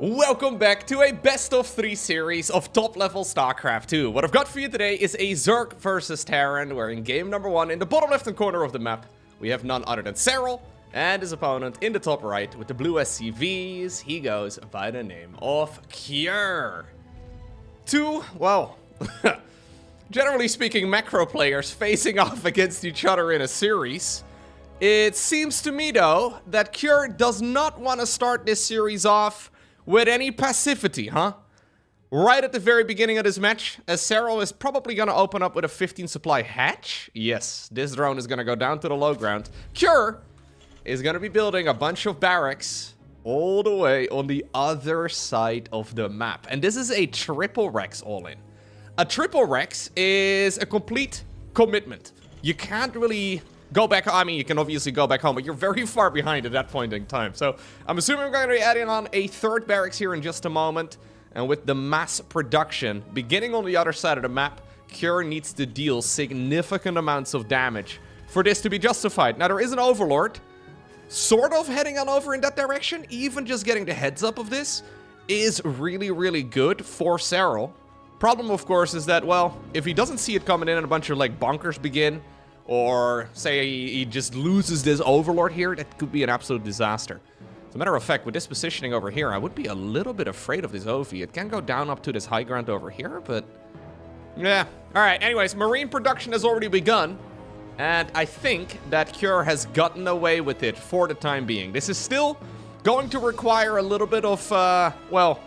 Welcome back to a best of 3 series of top level StarCraft 2. What I've got for you today is a Zerg versus Terran, where in game number 1, in the bottom left hand corner of the map, we have none other than Serral and his opponent in the top right with the blue SCVs. He goes by the name of Cure. Two, well, generally speaking, macro players facing off against each other in a series. It seems to me, though, that Cure does not want to start this series off with any passivity, huh? Right at the very beginning of this match, as Serral is probably gonna open up with a 15 supply hatch. Yes, this drone is gonna go down to the low ground. Cure is gonna be building a bunch of barracks all the way on the other side of the map. And this is a triple Rex all-in. A triple Rex is a complete commitment. You can't really go back. I mean, you can obviously go back home, but you're very far behind at that point in time. So I'm assuming we're going to be adding on a third barracks here in just a moment. And with the mass production beginning on the other side of the map, Cure needs to deal significant amounts of damage for this to be justified. Now, there is an Overlord sort of heading on over in that direction. Even just getting the heads up of this is really, really good for Serral. Problem, of course, is that, well, if he doesn't see it coming in and a bunch of, like, bunkers begin, or say he just loses this Overlord here, that could be an absolute disaster. As a matter of fact, with this positioning over here, I would be a little bit afraid of this Ovi. It can go down up to this high ground over here, but yeah. Alright, anyways, marine production has already begun. And I think that Cure has gotten away with it for the time being. This is still going to require a little bit of, well,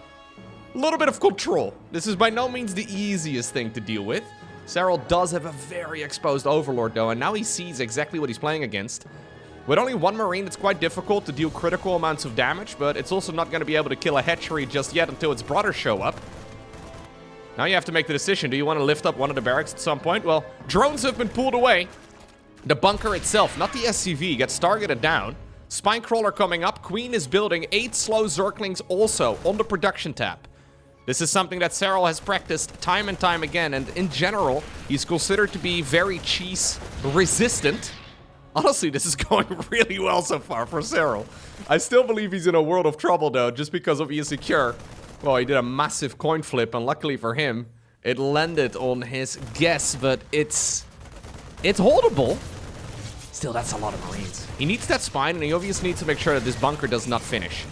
a little bit of control. This is by no means the easiest thing to deal with. Serral does have a very exposed Overlord, though, and now he sees exactly what he's playing against. With only one Marine, it's quite difficult to deal critical amounts of damage, but it's also not going to be able to kill a hatchery just yet until its brothers show up. Now you have to make the decision. Do you want to lift up one of the barracks at some point? Well, drones have been pulled away. The bunker itself, not the SCV, gets targeted down. Spinecrawler coming up. Queen is building 8 slow Zerglings also on the production tab. This is something that Serral has practiced time and time again, and in general, he's considered to be very cheese resistant. Honestly, this is going really well so far for Serral. I still believe he's in a world of trouble, though, just because obviously Cure, well, he did a massive coin flip, and luckily for him, it landed on his guess, but it's holdable. Still, that's a lot of Marines. He needs that spine, and he obviously needs to make sure that this bunker does not finish.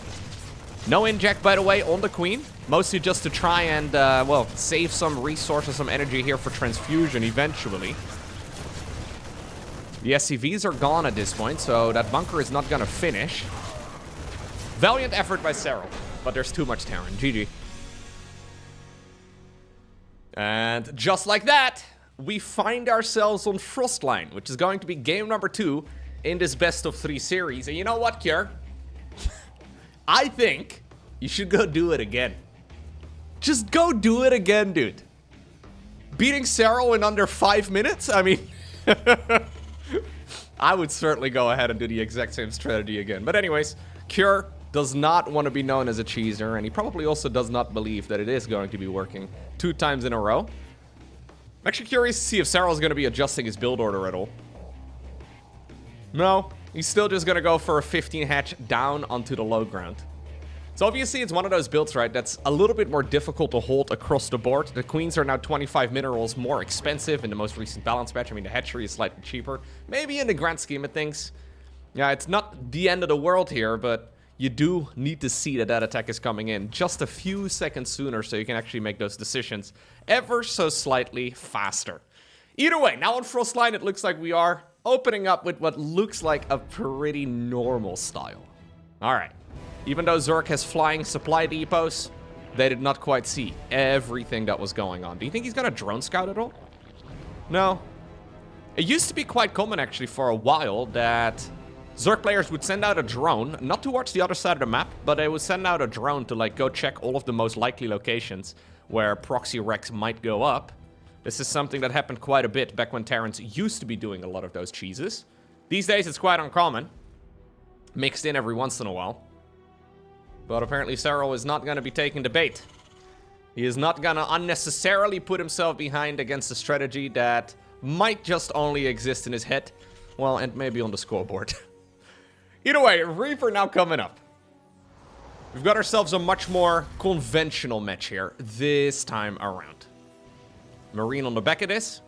No inject, by the way, on the Queen. Mostly just to try and, well, save some resources, some energy here for transfusion eventually. The SCVs are gone at this point, so that bunker is not going to finish. Valiant effort by Serral, but there's too much Terran. GG. And just like that, we find ourselves on Frostline, which is going to be game number 2 in this best of 3 series. And you know what, Cure? I think you should go do it again. Just go do it again, dude. Beating Serral in under 5 minutes? I mean, I would certainly go ahead and do the exact same strategy again. But anyways, Cure does not want to be known as a cheeser, and he probably also does not believe that it is going to be working 2 times in a row. I'm actually curious to see if Serral is going to be adjusting his build order at all. No, he's still just going to go for a 15 hatch down onto the low ground. So obviously it's one of those builds, right, that's a little bit more difficult to hold across the board. The Queens are now 25 minerals more expensive in the most recent balance patch. I mean, the hatchery is slightly cheaper. Maybe in the grand scheme of things. Yeah, it's not the end of the world here, but you do need to see that that attack is coming in just a few seconds sooner so you can actually make those decisions ever so slightly faster. Either way, now on Frostline, it looks like we are opening up with what looks like a pretty normal style. All right. Even though Zerg has flying supply depots, they did not quite see everything that was going on. Do you think he's gonna drone scout at all? No. It used to be quite common, actually, for a while that Zerg players would send out a drone, not towards the other side of the map, but they would send out a drone to, like, go check all of the most likely locations where Proxy Rex might go up. This is something that happened quite a bit back when Terrans used to be doing a lot of those cheeses. These days, it's quite uncommon. Mixed in every once in a while. But apparently Serral is not going to be taking the bait. He is not going to unnecessarily put himself behind against a strategy that might just only exist in his head. Well, and maybe on the scoreboard. Either way, Reaper now coming up. We've got ourselves a much more conventional match here this time around. Marine on the back of this.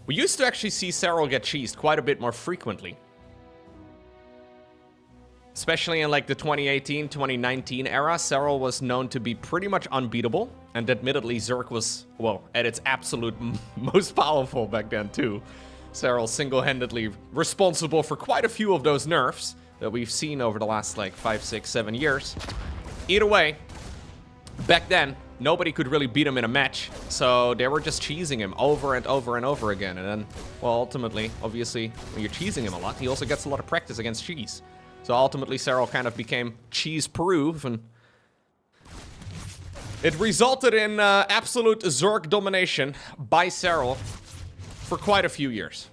We used to actually see Serral get cheesed quite a bit more frequently. Especially in like the 2018, 2019 era, Serral was known to be pretty much unbeatable. And admittedly, Zerk was, well, at its absolute most powerful back then too. Serral single-handedly responsible for quite a few of those nerfs that we've seen over the last like 5, 6, 7 years. Either way, back then, nobody could really beat him in a match. So they were just cheesing him over and over and over again. And then, well, ultimately, obviously, when you're cheesing him a lot, he also gets a lot of practice against cheese. So ultimately, Serral kind of became cheese-proof, and it resulted in absolute Zerk domination by Serral for quite a few years.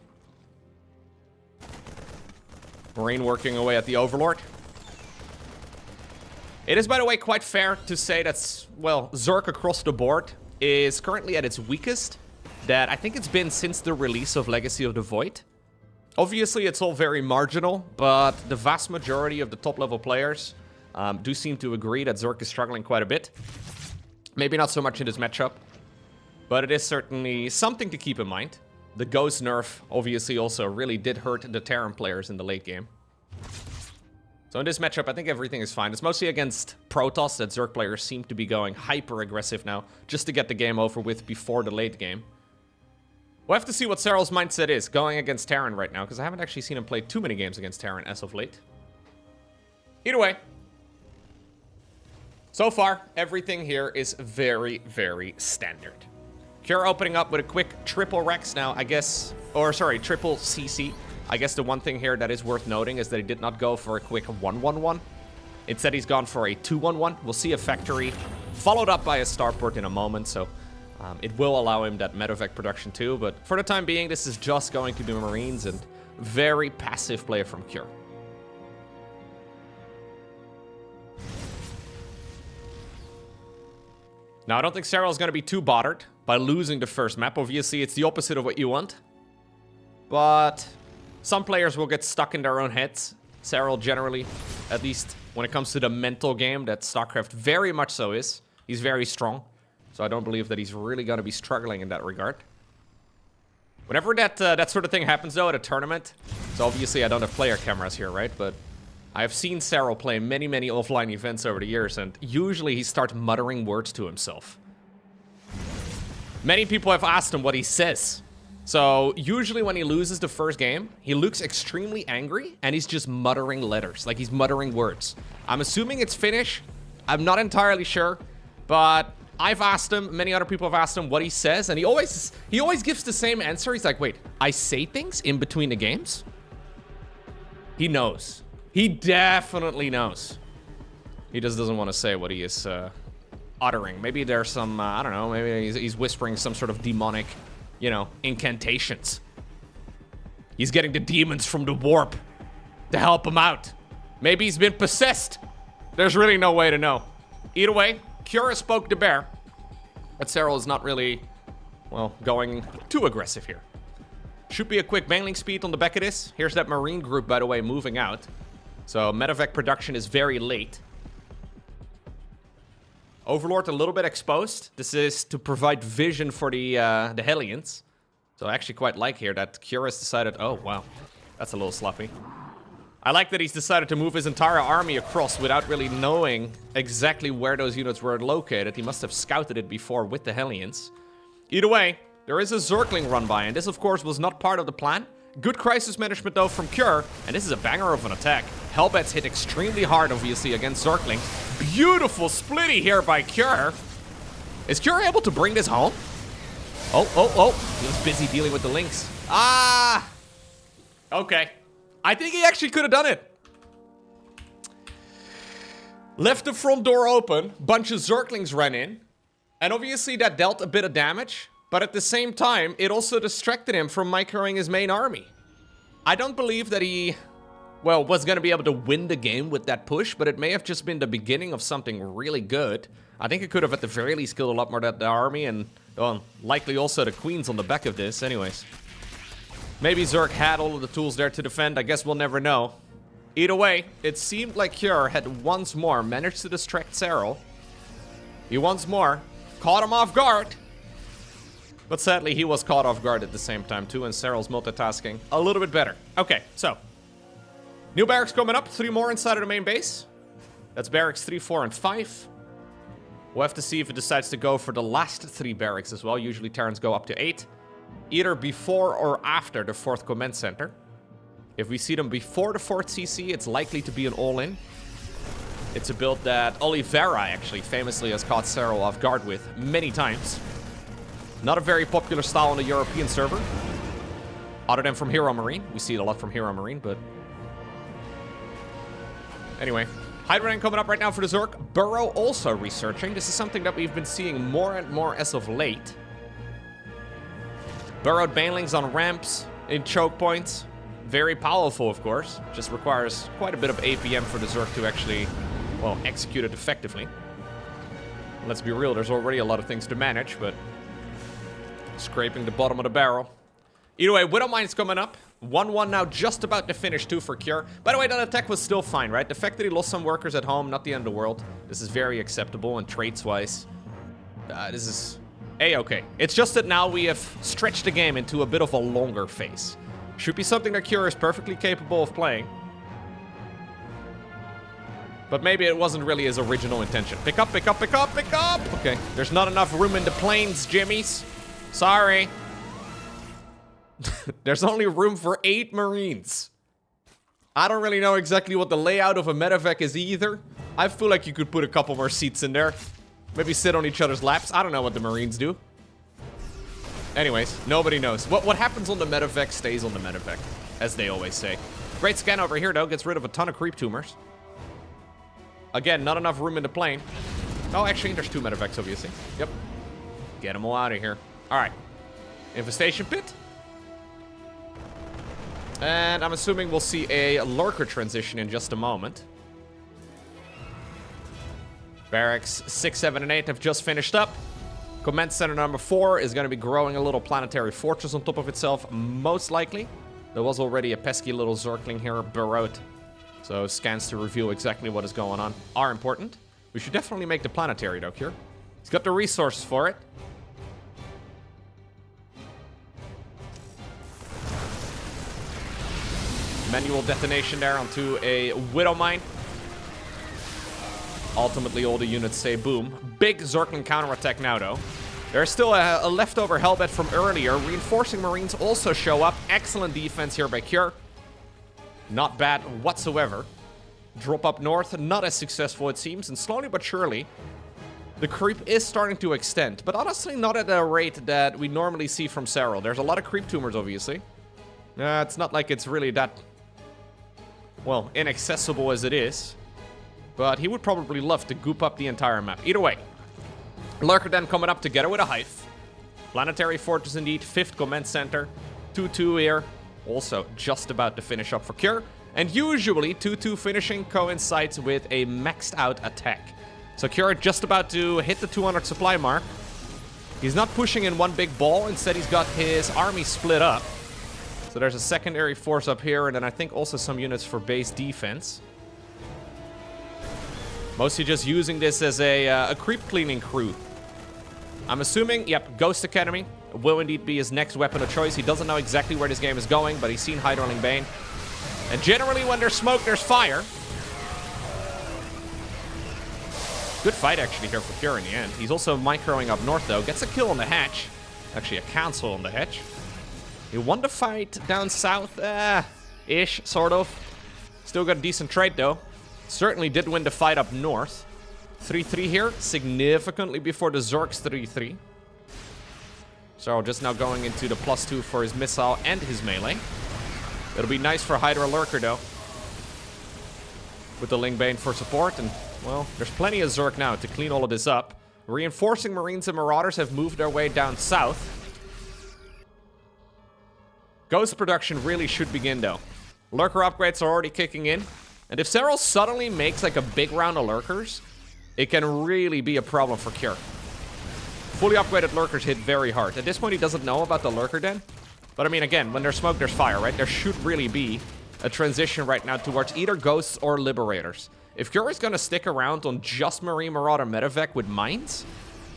Marine working away at the Overlord. It is, by the way, quite fair to say that, well, Zerk across the board is currently at its weakest that I think it's been since the release of Legacy of the Void. Obviously, it's all very marginal, but the vast majority of the top-level players do seem to agree that Zerk is struggling quite a bit. Maybe not so much in this matchup, but it is certainly something to keep in mind. The Ghost nerf, obviously, also really did hurt the Terran players in the late game. So in this matchup, I think everything is fine. It's mostly against Protoss that Zerk players seem to be going hyper-aggressive now, just to get the game over with before the late game. We'll have to see what Serral's mindset is going against Terran right now, because I haven't actually seen him play too many games against Terran as of late. Either way, so far, everything here is very, very standard. Cure opening up with a quick triple Rex now, I guess, or sorry, triple CC. I guess the one thing here that is worth noting is that he did not go for a quick 1-1-1. Instead, he's gone for a 2-1-1. We'll see a factory followed up by a starport in a moment, so it will allow him that medevac production too, but for the time being, this is just going to be Marines and very passive play from Cure. Now, I don't think Serral is going to be too bothered by losing the first map. Obviously, it's the opposite of what you want, but some players will get stuck in their own heads. Serral generally, at least when it comes to the mental game, that StarCraft very much so is. He's very strong. So I don't believe that he's really going to be struggling in that regard. Whenever that sort of thing happens, though, at a tournament, so obviously I don't have player cameras here, right? But I have seen Serral play many, many offline events over the years, and usually he starts muttering words to himself. Many people have asked him what he says. So usually when he loses the first game, he looks extremely angry, and he's just muttering letters, like he's muttering words. I'm assuming it's Finnish. I'm not entirely sure, but I've asked him, many other people have asked him what he says, and he always gives the same answer. He's like, wait, I say things in between the games? He knows. He definitely knows. He just doesn't want to say what he is uttering. Maybe there's some, I don't know, maybe he's whispering some sort of demonic, you know, incantations. He's getting the demons from the warp to help him out. Maybe he's been possessed. There's really no way to know. Either way, Cure spoke the bear, but Serral is not really, well, going too aggressive here. Should be a quick mailing speed on the back of this. Here's that Marine group, by the way, moving out. So medevac production is very late. Overlord a little bit exposed. This is to provide vision for the Hellions. So I actually quite like here that Cure has decided, oh wow, that's a little sloppy. I like that he's decided to move his entire army across without really knowing exactly where those units were located. He must have scouted it before with the Hellions. Either way, there is a Zergling run by, and this, of course, was not part of the plan. Good crisis management, though, from Cure, and this is a banger of an attack. Hellbats hit extremely hard, obviously, against Zergling. Beautiful splitty here by Cure. Is Cure able to bring this home? Oh. He was busy dealing with the Lynx. Ah! Okay. I think he actually could have done it. Left the front door open, bunch of Zerglings ran in, and obviously that dealt a bit of damage, but at the same time, it also distracted him from microing his main army. I don't believe that he, well, was going to be able to win the game with that push, but it may have just been the beginning of something really good. I think it could have at the very least killed a lot more of the army, and well, likely also the queens on the back of this anyways. Maybe Zerk had all of the tools there to defend. I guess we'll never know. Either way, it seemed like Cure had once more managed to distract Serral. He once more caught him off guard. But sadly, he was caught off guard at the same time too, and Serral's multitasking a little bit better. Okay, so. New barracks coming up, 3 more inside of the main base. That's barracks 3, 4, and 5. We'll have to see if it decides to go for the last 3 barracks as well. Usually Terrans go up to 8. Either before or after the 4th command center. If we see them before the 4th CC, it's likely to be an all-in. It's a build that Oliveira actually famously has caught Serral off guard with many times. Not a very popular style on the European server. Other than from Hero Marine. We see it a lot from Hero Marine, but... Anyway. Hydran coming up right now for the Zerg. Burrow also researching. This is something that we've been seeing more and more as of late. Burrowed banelings on ramps, in choke points. Very powerful, of course. Just requires quite a bit of APM for the Zerg to actually, well, execute it effectively. Let's be real, there's already a lot of things to manage, but... Scraping the bottom of the barrel. Either way, Widowmine's coming up. 1-1 now, just about to finish 2 for Cure. By the way, that attack was still fine, right? The fact that he lost some workers at home, not the end of the world. This is very acceptable, and traits-wise, this is A-okay. It's just that now we have stretched the game into a bit of a longer phase. Should be something that Cure is perfectly capable of playing. But maybe it wasn't really his original intention. Pick up, pick up, pick up, pick up! Okay, there's not enough room in the planes, Jimmies. Sorry. There's only room for 8 Marines. I don't really know exactly what the layout of a medevac is either. I feel like you could put a couple more seats in there. Maybe sit on each other's laps. I don't know what the Marines do. Anyways, nobody knows. What happens on the medevac stays on the medevac, as they always say. Great scan over here, though. Gets rid of a ton of creep tumors. Again, not enough room in the plane. Oh, actually, there's 2 medevacs, obviously. Yep. Get them all out of here. All right. Infestation pit. And I'm assuming we'll see a lurker transition in just a moment. Barracks 6, 7, and 8 have just finished up. Command center number 4 is going to be growing a little planetary fortress on top of itself, most likely. There was already a pesky little Zergling here, burrowed. So scans to reveal exactly what is going on are important. We should definitely make the planetary, though, Cure. He's got the resources for it. Manual detonation there onto a Widowmine. Ultimately, all the units say boom. Big Zergling counterattack now, though. There's still a leftover hellbed from earlier. Reinforcing Marines also show up. Excellent defense here by Cure. Not bad whatsoever. Drop up north, not as successful it seems. And slowly but surely, the creep is starting to extend. But honestly, not at a rate that we normally see from Serral. There's a lot of creep tumors, obviously. It's not like it's really that, well, inaccessible as it is. But he would probably love to goop up the entire map. Either way. Lurker then coming up together with a Hive. Planetary Fortress indeed. 5th Command Center. 2-2 here. Also just about to finish up for Cure. And usually 2-2 finishing coincides with a maxed out attack. So Cure just about to hit the 200 supply mark. He's not pushing in one big ball. Instead he's got his army split up. So there's a secondary force up here. And then I think also some units for base defense. Mostly just using this as a creep cleaning crew. I'm assuming, yep, Ghost Academy will indeed be his next weapon of choice. He doesn't know exactly where this game is going, but he's seen Hydroling Bane. And generally when there's smoke, there's fire. Good fight actually here for Cure in the end. He's also microing up north though. Gets a kill on the hatch. Actually a cancel on the hatch. He won the fight down south, ish, sort of. Still got a decent trade though. Certainly did win the fight up north. 3-3 here, significantly before the Zerg's 3-3. So just now going into the +2 for his missile and his melee. It'll be nice for Hydra Lurker though. With the Lingbane for support. And, well, there's plenty of Zerg now to clean all of this up. Reinforcing Marines and Marauders have moved their way down south. Ghost production really should begin though. Lurker upgrades are already kicking in. And if Serral suddenly makes like a big round of Lurkers, it can really be a problem for Cure. Fully upgraded Lurkers hit very hard. At this point, he doesn't know about the Lurker Den. But I mean, again, when there's smoke, there's fire, right? There should really be a transition right now towards either Ghosts or Liberators. If Cure is going to stick around on just Marine Marauder Medevac with Mines,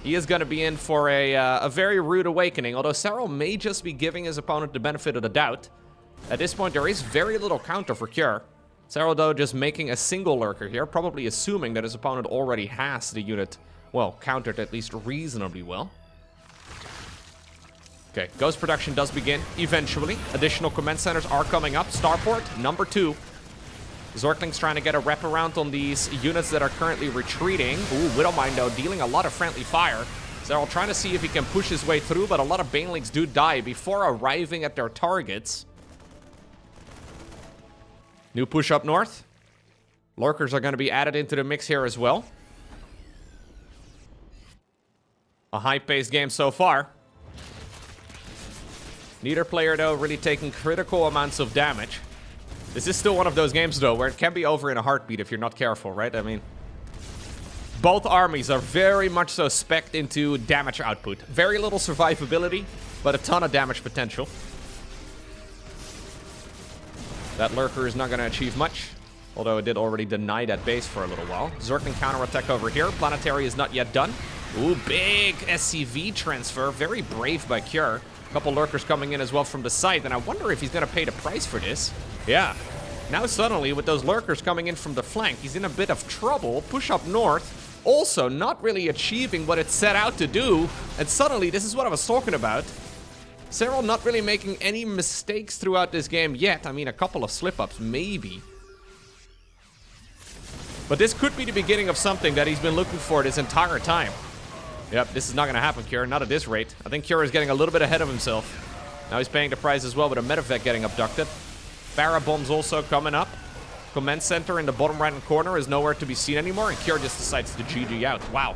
he is going to be in for a very rude awakening, although Serral may just be giving his opponent the benefit of the doubt. At this point, there is very little counter for Cure. Serral, though, just making a single lurker here, probably assuming that his opponent already has the unit, well, countered at least reasonably well. Okay, Ghost production does begin, eventually. Additional command centers are coming up. Starport, number 2. Zorkling's trying to get a wraparound on these units that are currently retreating. Ooh, Widowmine, though, dealing a lot of friendly fire. Serral trying to see if he can push his way through, but a lot of Banelings do die before arriving at their targets. New push up north. Lurkers are going to be added into the mix here as well. A high-paced game so far. Neither player, though, really taking critical amounts of damage. This is still one of those games, though, where it can be over in a heartbeat if you're not careful, right? I mean, both armies are very much so spec'd into damage output. Very little survivability, but a ton of damage potential. That Lurker is not going to achieve much, although it did already deny that base for a little while. Zerkling counterattack over here. Planetary is not yet done. Ooh, big SCV transfer. Very brave by Cure. A couple Lurkers coming in as well from the side, and I wonder if he's going to pay the price for this. Yeah. Now suddenly, with those Lurkers coming in from the flank, he's in a bit of trouble. Push up north. Also, not really achieving what it set out to do. And suddenly, this is what I was talking about. Serral not really making any mistakes throughout this game yet. I mean, a couple of slip-ups, maybe. But this could be the beginning of something that he's been looking for this entire time. Yep, this is not going to happen, Cure. Not at this rate. I think Cure is getting a little bit ahead of himself. Now he's paying the price as well with a Medevac getting abducted. Barra bombs also coming up. Command center in the bottom right-hand corner is nowhere to be seen anymore, and Cure just decides to GG out. Wow.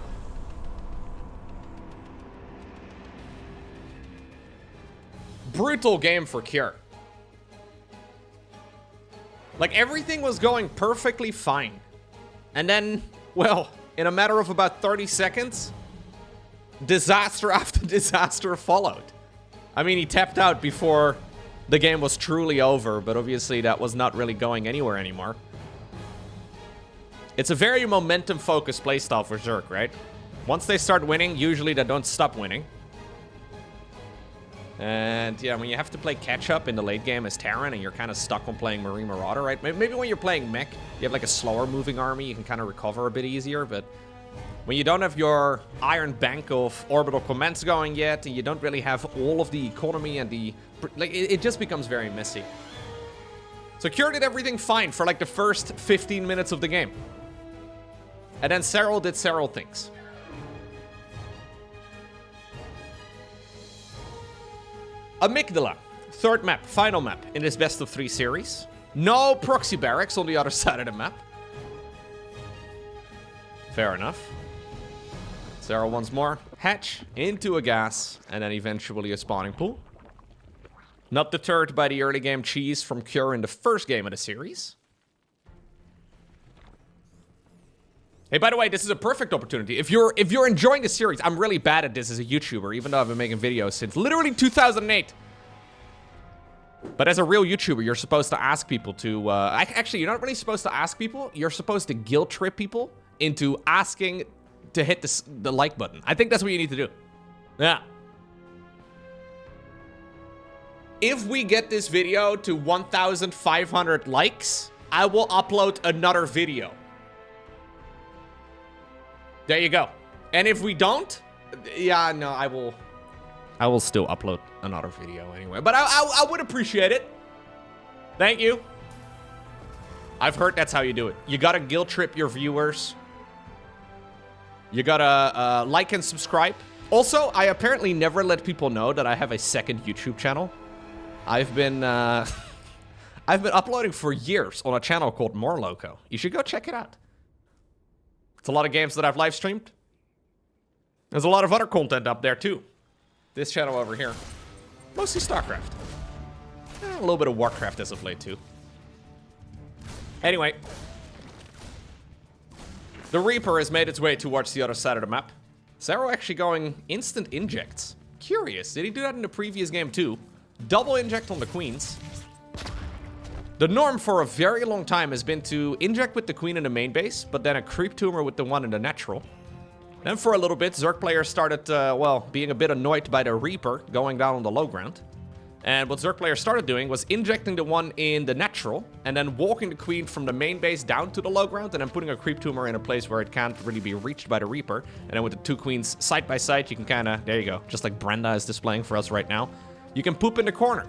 Brutal game for Cure. Like, everything was going perfectly fine. And then, well, in a matter of about 30 seconds, disaster after disaster followed. I mean, he tapped out before the game was truly over, but obviously that was not really going anywhere anymore. It's a very momentum-focused playstyle for Zerk, right? Once they start winning, usually they don't stop winning. And yeah, when you have to play catch-up in the late game as Terran and you're kind of stuck on playing Marine Marauder, right? Maybe when you're playing mech, you have like a slower moving army, you can kind of recover a bit easier, but when you don't have your iron bank of orbital commands going yet, and you don't really have all of the economy and the... like, it just becomes very messy. So Cure did everything fine for like the first 15 minutes of the game. And then Serral did Serral things. Amygdala, third map, final map in this best of 3 series. No proxy barracks on the other side of the map. Fair enough. Serral once more. Hatch into a gas, and then eventually a spawning pool. Not deterred by the early game cheese from Cure in the first game of the series. Hey, by the way, this is a perfect opportunity. If you're enjoying the series, I'm really bad at this as a YouTuber, even though I've been making videos since literally 2008. But as a real YouTuber, you're supposed to ask people to... actually, you're not really supposed to ask people. You're supposed to guilt trip people into asking to hit the like button. I think that's what you need to do. Yeah. If we get this video to 1,500 likes, I will upload another video. There you go. And if we don't, yeah, no, I will still upload another video anyway. But I would appreciate it. Thank you. I've heard that's how you do it. You gotta guilt trip your viewers. You gotta like and subscribe. Also, I apparently never let people know that I have a second YouTube channel. I've been uploading for years on a channel called More Loco. You should go check it out. It's a lot of games that I've live streamed. There's a lot of other content up there too. This channel over here, mostly StarCraft. A little bit of Warcraft as of late too. Anyway, the Reaper has made its way towards the other side of the map. Serral actually going instant injects. Curious, did he do that in the previous game too? Double inject on the Queens. The norm for a very long time has been to inject with the queen in the main base, but then a creep tumor with the one in the natural. Then for a little bit, Zerg players started, well, being a bit annoyed by the Reaper going down on the low ground. And what Zerg players started doing was injecting the one in the natural, and then walking the queen from the main base down to the low ground, and then putting a creep tumor in a place where it can't really be reached by the Reaper. And then with the two queens side by side, you can kind of, there you go, just like Brenda is displaying for us right now. You can poop in the corner.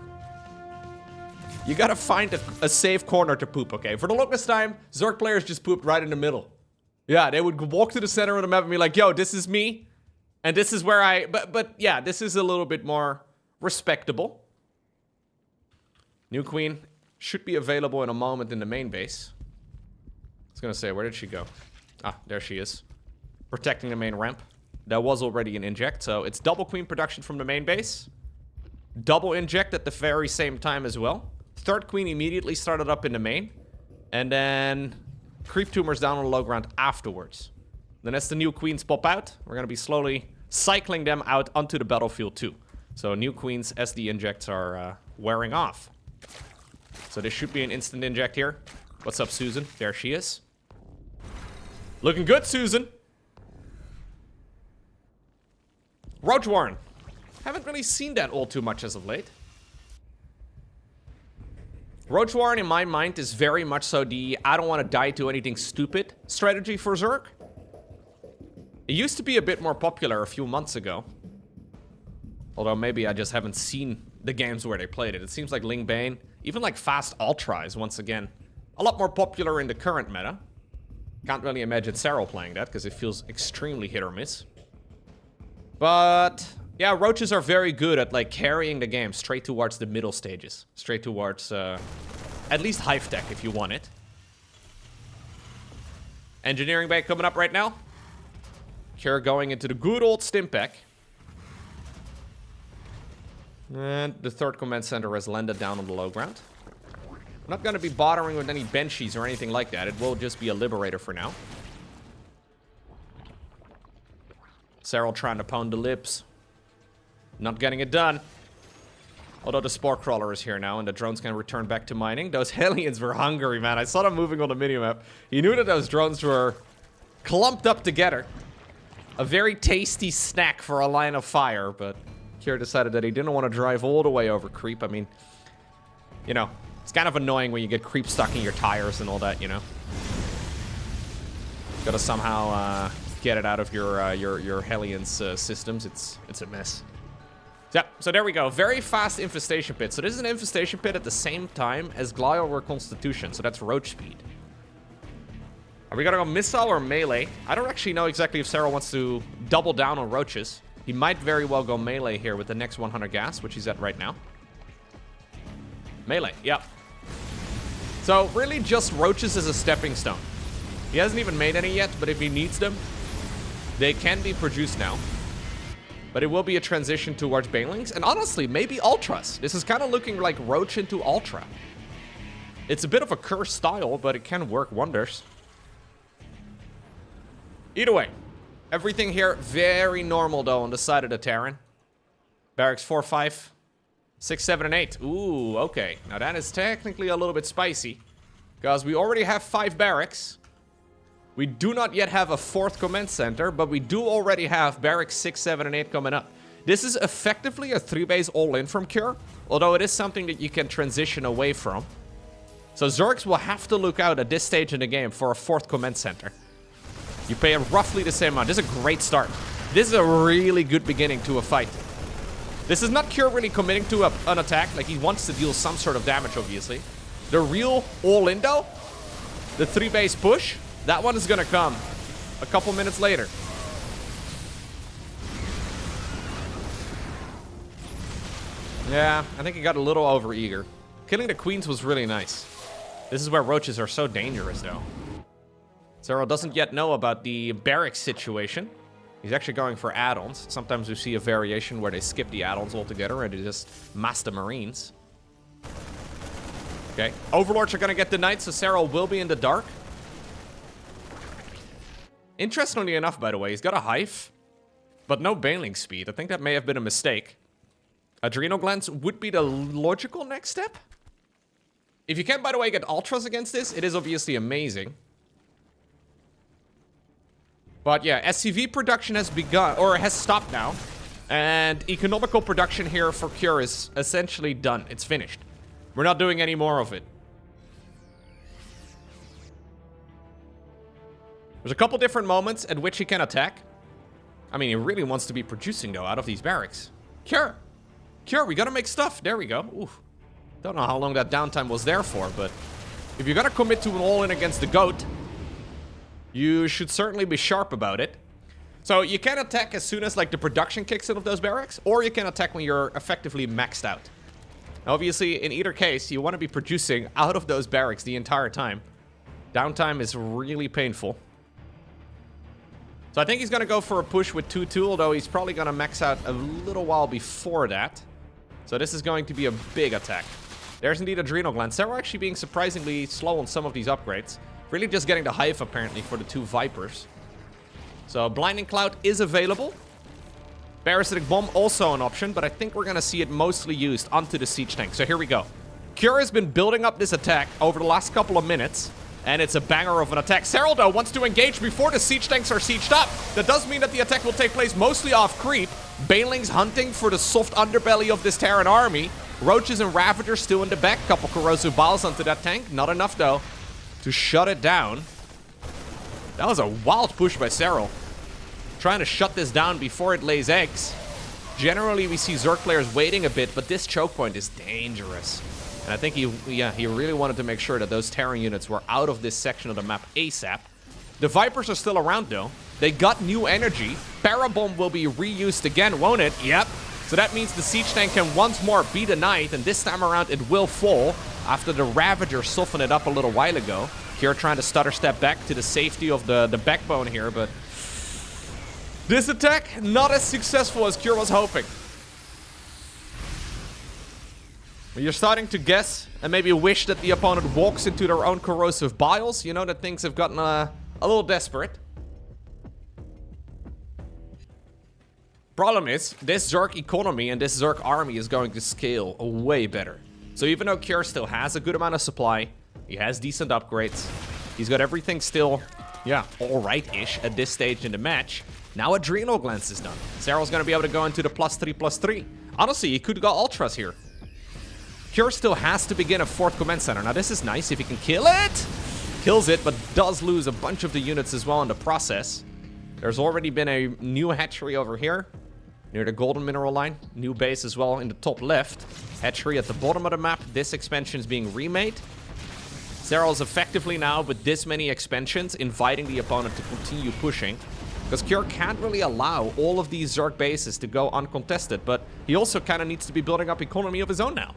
You gotta find a safe corner to poop, okay? For the longest time, Zerg players just pooped right in the middle. Yeah, they would walk to the center of the map and be like, yo, this is me. And this is where I... But yeah, this is a little bit more respectable. New queen should be available in a moment in the main base. I was gonna say, where did she go? Ah, there she is. Protecting the main ramp. That was already an inject, so it's double queen production from the main base. Double inject at the very same time as well. Third queen immediately started up in the main. And then creep tumors down on the low ground afterwards. Then as the new queens pop out, we're gonna be slowly cycling them out onto the battlefield too. So new queens as the injects are wearing off. So this should be an instant inject here. What's up, Susan? There she is. Looking good, Susan. Roach Warren. Haven't really seen that all too much as of late. Roach Warren, in my mind, is very much so the I don't want to die to anything stupid strategy for Zerg. It used to be a bit more popular a few months ago. Although maybe I just haven't seen the games where they played it. It seems like Ling Bane, even like Fast Ultra is once again a lot more popular in the current meta. Can't really imagine Serral playing that because it feels extremely hit or miss. But yeah, roaches are very good at like carrying the game straight towards the middle stages. Straight towards at least Hive Tech if you want it. Engineering Bay coming up right now. Cure going into the good old Stimpack. And the third command center has landed down on the low ground. I'm not going to be bothering with any Banshees or anything like that. It will just be a Liberator for now. Serral trying to pound the lips. Not getting it done. Although the Spore Crawler is here now and the drones can return back to mining. Those Hellions were hungry, man. I saw them moving on the minimap. You knew that those drones were clumped up together. A very tasty snack for a line of fire, but Cure decided that he didn't want to drive all the way over creep. I mean, you know, it's kind of annoying when you get creep stuck in your tires and all that, you know. Gotta somehow get it out of your Hellions systems. It's a mess. Yep, so there we go. Very fast infestation pit. So this is an infestation pit at the same time as Glial Reconstitution. So that's roach speed. Are we gonna go missile or melee? I don't actually know exactly if Serral wants to double down on roaches. He might very well go melee here with the next 100 gas, which he's at right now. Melee, yep. So really just roaches as a stepping stone. He hasn't even made any yet, but if he needs them, they can be produced now. But it will be a transition towards Banelings, and honestly, maybe Ultras. This is kind of looking like Roach into Ultra. It's a bit of a cursed style, but it can work wonders. Either way, everything here very normal, though, on the side of the Terran. Barracks 4, 5, 6, 7, and 8. Ooh, okay. Now that is technically a little bit spicy, because we already have 5 barracks. We do not yet have a 4th command center, but we do already have barracks 6, 7, and 8 coming up. This is effectively a 3-base all-in from Cure, although it is something that you can transition away from. So Zergs will have to look out at this stage in the game for a 4th command center. You pay roughly the same amount. This is a great start. This is a really good beginning to a fight. This is not Cure really committing to an attack. Like, he wants to deal some sort of damage, obviously. The real all-in, though, the 3-base push, that one is gonna come a couple minutes later. Yeah, I think he got a little over-eager. Killing the queens was really nice. This is where roaches are so dangerous, though. Serral doesn't yet know about the barracks situation. He's actually going for add-ons. Sometimes we see a variation where they skip the add-ons altogether and they just mass the marines. Okay, overlords are gonna get denied, so Serral will be in the dark. Interestingly enough, by the way, he's got a hive, but no Baneling speed. I think that may have been a mistake. Adrenal glands would be the logical next step. If you can, by the way, get ultras against this, it is obviously amazing. But yeah, SCV production has begun, or has stopped now. And economical production here for Cure is essentially done. It's finished. We're not doing any more of it. There's a couple different moments at which he can attack. I mean, he really wants to be producing, though, out of these barracks. Cure! Cure, we gotta make stuff. There we go. Oof. Don't know how long that downtime was there for, but if you're gonna commit to an all-in against the GOAT, you should certainly be sharp about it. So you can attack as soon as, like, the production kicks in of those barracks, or you can attack when you're effectively maxed out. Now, obviously, in either case, you want to be producing out of those barracks the entire time. Downtime is really painful. So I think he's going to go for a push with 2-2, although he's probably going to max out a little while before that. So this is going to be a big attack. There's indeed Adrenal Gland. Serral actually being surprisingly slow on some of these upgrades. Really just getting the Hive, apparently, for the 2 Vipers. So Blinding Cloud is available. Parasitic Bomb also an option, but I think we're going to see it mostly used onto the Siege Tank. So here we go. Cure has been building up this attack over the last couple of minutes, and it's a banger of an attack. Serral, though, wants to engage before the Siege Tanks are sieged up. That does mean that the attack will take place mostly off creep. Banelings hunting for the soft underbelly of this Terran army. Roaches and Ravagers still in the back. Couple Corrosive Biles onto that tank. Not enough, though, to shut it down. That was a wild push by Serral. Trying to shut this down before it lays eggs. Generally, we see Zerg players waiting a bit, but this choke point is dangerous. And I think he really wanted to make sure that those Terran units were out of this section of the map ASAP. The Vipers are still around, though. They got new energy. Parabomb will be reused again, won't it? Yep. So that means the Siege Tank can once more beat a Knight, and this time around it will fall after the Ravager softened it up a little while ago. Cure trying to stutter step back to the safety of the backbone here, but this attack not as successful as Cure was hoping. You're starting to guess and maybe wish that the opponent walks into their own Corrosive Biles. You know that things have gotten a little desperate. Problem is, this Zerg economy and this Zerg army is going to scale way better. So even though Cure still has a good amount of supply, he has decent upgrades, he's got everything still, yeah, alright-ish at this stage in the match. Now Adrenal Glands is done. Serral's gonna be able to go into the +3/+3. Honestly, he could go Ultras here. Cure still has to begin a 4th command center. Now this is nice if he can kill it. Kills it, but does lose a bunch of the units as well in the process. There's already been a new hatchery over here, near the golden mineral line. New base as well in the top left. Hatchery at the bottom of the map. This expansion is being remade. Serral's effectively now, with this many expansions, inviting the opponent to continue pushing. Because Cure can't really allow all of these Zerg bases to go uncontested, but he also kind of needs to be building up economy of his own now.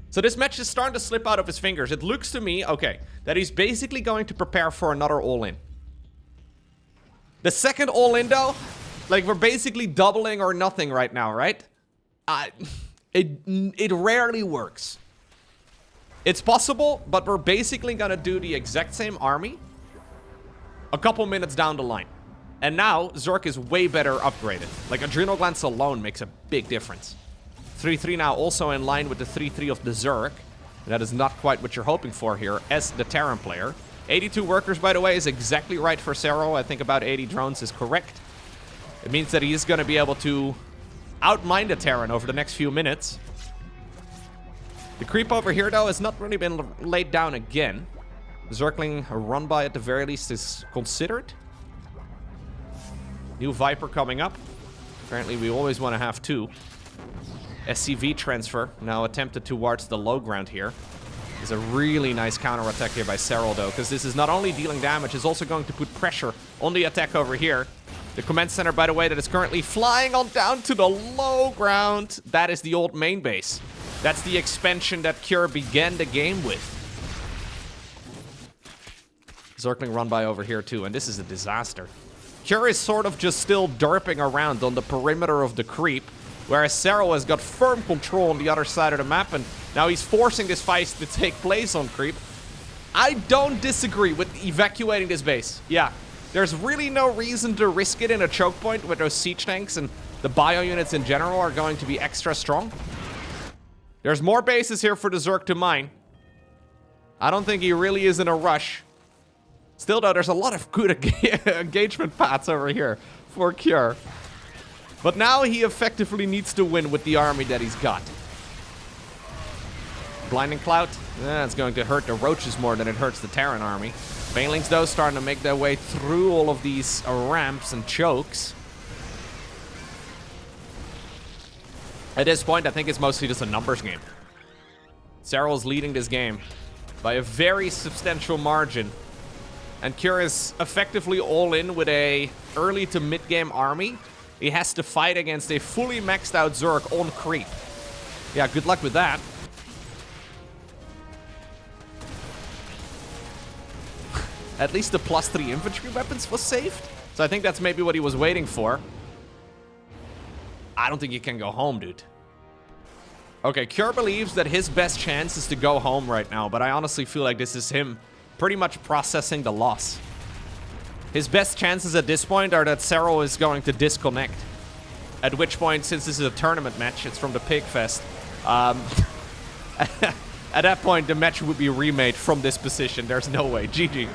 So this match is starting to slip out of his fingers. It looks to me, okay, that he's basically going to prepare for another all-in. The second all-in, though, like, we're basically doubling or nothing right now, right? It rarely works. It's possible, but we're basically gonna do the exact same army a couple minutes down the line. And now, Zerg is way better upgraded. Like, Adrenal Glands alone makes a big difference. 3-3 now also in line with the 3-3 of the Zerg. That is not quite what you're hoping for here as the Terran player. 82 workers, by the way, is exactly right for Serral. I think about 80 drones is correct. It means that he is going to be able to outmine the Terran over the next few minutes. The creep over here, though, has not really been laid down again. Zergling run by at the very least is considered. New Viper coming up. Apparently, we always want to have 2. SCV transfer, now attempted towards the low ground here. Is a really nice counter-attack here by Serral, though, because this is not only dealing damage, it's also going to put pressure on the attack over here. The command center, by the way, that is currently flying on down to the low ground. That is the old main base. That's the expansion that Cure began the game with. Zergling run by over here, too, and this is a disaster. Cure is sort of just still derping around on the perimeter of the creep, whereas Serral has got firm control on the other side of the map, and now he's forcing this fight to take place on creep. I don't disagree with evacuating this base. Yeah, there's really no reason to risk it in a choke point where those siege tanks and the bio units in general are going to be extra strong. There's more bases here for the Zerg to mine. I don't think he really is in a rush. Still, though, there's a lot of good engagement paths over here for Cure. But now he effectively needs to win with the army that he's got. Blinding Cloud? It's going to hurt the Roaches more than it hurts the Terran army. Banelings, though, starting to make their way through all of these ramps and chokes. At this point, I think it's mostly just a numbers game. Serral's leading this game by a very substantial margin. And Cure is effectively all in with a early to mid-game army. He has to fight against a fully maxed out Zerg on creep. Yeah, good luck with that. At least the +3 infantry weapons was saved. So I think that's maybe what he was waiting for. I don't think he can go home, dude. Okay, Cure believes that his best chance is to go home right now, but I honestly feel like this is him pretty much processing the loss. His best chances at this point are that Serral is going to disconnect. At which point, since this is a tournament match, it's from the Pig Fest. At that point, the match would be remade from this position. There's no way. GG.